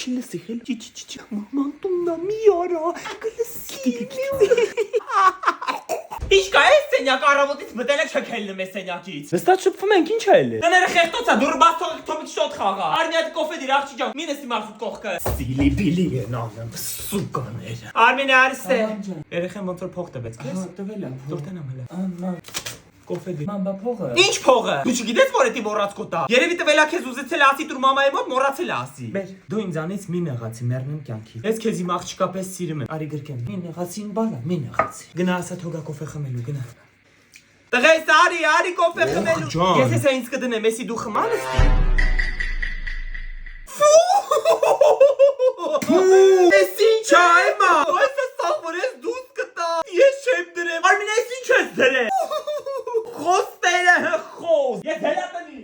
Չլսի, խել։ Մաման տուննա մի արա, կլսի։ Ինչ կա է սենյակ առավոտից մտել եք չքելնում է սենյակից։ Վստահ շփվում ենք, ինչ է ելել։ Տները խեղտոց է, դուր բաց թողեք թոմիկ շոտ խաղա։ Արմի այդ կոֆե դիր աղջի ջան, մին էստի մարդ կողքը։ Սիլի բիլի են անում, սուկաներ։ Արմինը արսե։ Երեխեն ոնց որ փող տվեց, քեզ։ Տվել եմ։ Դուրտենամ հələ։ Աման, Կոֆե դի։ մամա փողը։ Ինչ փողը։ Դու չգիտես որ էդի մոռաց կոտա։ Երևի տվելա քեզ ուզեցել ասի դու մամայի մոտ մոռացել ասի։ Մեր, դու ինձանից մի նեղացի, մեռնեմ կյանքի։ Ես քեզ իմ աղջկապես սիրում եմ։ Արի գրկեմ, մի նեղացին բալա, մի նեղացի։ Գնա ասա թողա կոֆե խմելու, գնա։ Տղես արի կոֆե խմելու։ ջան։ Ես էսա ինձ կդնեմ, էսի դու խմալ ես։ Էս ինչ է այմա։ Այս է սաղ որ ես դուս կտա։ Ես չեմ դրեմ։ Արմին ես ինչ ես դրեմ։ Խոստերը խոս։ Ես հելա տնի